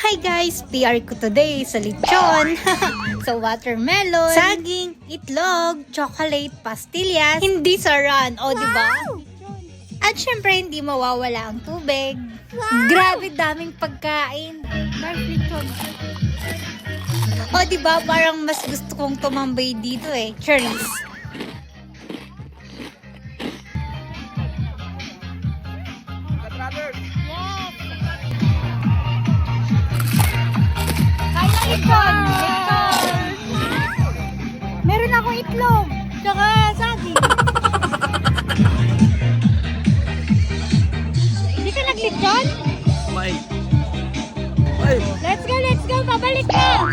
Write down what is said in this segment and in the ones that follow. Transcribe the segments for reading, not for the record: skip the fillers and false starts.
Hi guys! PR ko today sa lechon, sa watermelon, saging, itlog, chocolate, pastillas, hindi saran, o diba? At syempre hindi mawawala ang tubig. Grabe daming pagkain. O diba parang mas gusto kong tumambay dito Charis. Lechon! Meron akong itlog, tsaka saging. Hindi ka naglechon? May. Let's go, pabalik ka!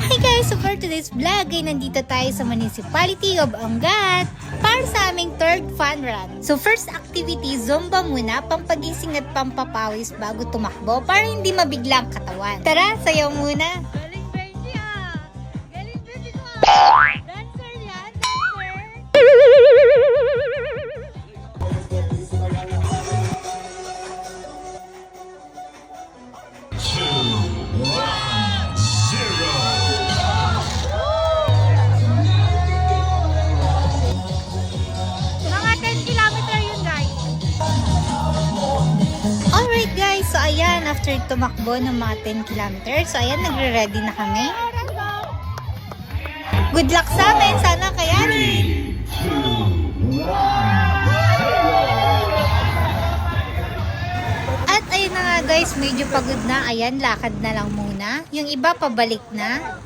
Hi guys! So for today's vlog ay nandito tayo sa Municipality of Angat para sa aming third fun run. So first activity, Zumba muna, pampagising at pampapawis bago tumakbo para hindi mabigla ang katawan. Tara, sayaw muna! Galing Benji ah! Galing Benji ko ah! Dancer yan, dancer! Mga 10 kilometer yun guys. Alright guys, so ayan, after tumakbo ng mga 10 kilometers, so ayan, nagre-ready na kami. Good luck sa amin, sana kayanin! At ayun na nga guys, medyo pagod na, ayan, lakad na lang muna. Yung iba, pabalik na.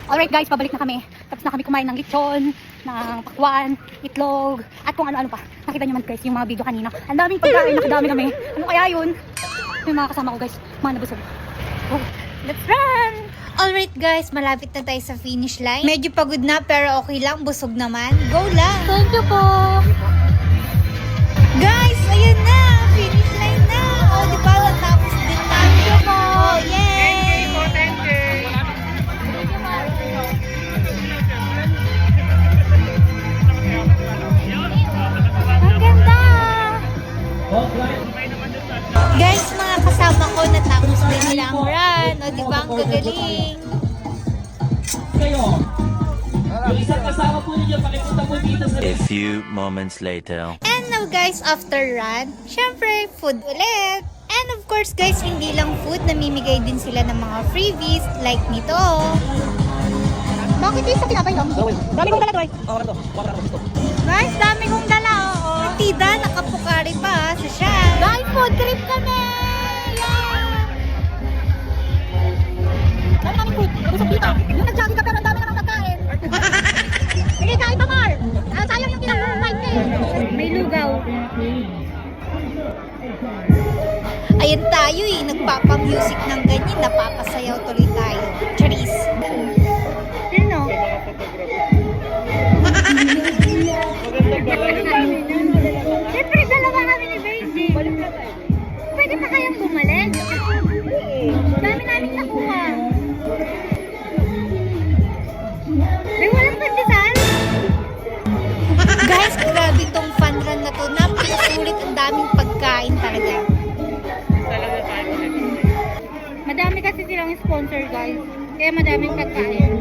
Alright guys, pabalik na kami. Tapos na kami kumain ng lechon, ng pakwan, itlog, at kung ano-ano pa. Nakita nyo man guys yung mga video kanina. Ang daming pagkain, nakadami kami. Ano kaya yun? Yung mga kasama ko guys, mga nabusog. Oh, let's run! Alright guys, malapit na tayo sa finish line. Medyo pagod na pero okay lang, busog naman. Go lang! Thank you po! Guys, ayun na! Finish line na! O, di ba? Natapos din tayo po! Yay! Ang ganda! Guys, mga kasama ko, natapos din nila ang run. O, di ba? Ang gagaling. A few moments later. And now guys, after run, syempre, food ulit. And of course guys, hindi lang food, namimigay din sila ng mga freebies like nito. Bakit yung sa kinabay lang? Dami kong dala, Troy. Guys, dami kong dala, oo. Tida, nakapukari pa sa siya. Guys, food trip kami! Yeah! Dami namin food. Busog dito. Yung nag-jogging ka pero ang dami namang pagkain. Sige, kain pa, Mar. Sayang yung pinag-fight eh. May lugaw. Ayan tayo nagpapa-music ng ganyan, napapasayaw tuloy tayo. Charis. Sino? Siyempre, dalawa kami ni Benji. Pwede pa kayang bumalik? Dami namin nakuha. May walang pandesal? Guys, grabe tong fun run na to. Napakasulit, ang daming pagkain talaga. Madami kasi silang sponsor, guys. Kaya madaming pagkain.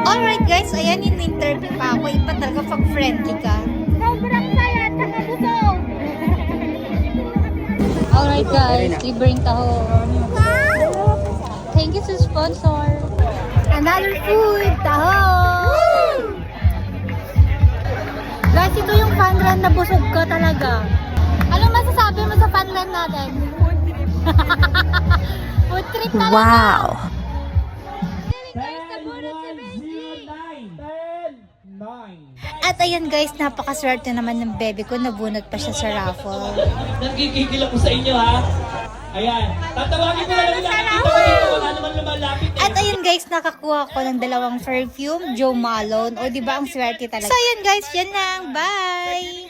Alright guys, ayan yung interview pa ako. Iba talaga pag friendly ka. Sobrang saya at saka busog. Alright guys, libreng tahon. Thank you sa sponsor. Another food, tahon! Guys, ito yung fun run na busog ka talaga. Anong masasabi mo sa fun run natin? Food trip talaga. Wow! At ayan guys, napakaswerte naman ng bebe ko, nabunot pa siya sa raffle. Nagkikigil ako sa inyo ha. Ayan. Tatawagin ko na lang nakikita ko dito. Wala naman lumalapit eh. At ayun guys, nakakuha ko ng 2 perfume, Joe Malone. O diba ang swerte talaga. So ayun guys, yan lang. Bye!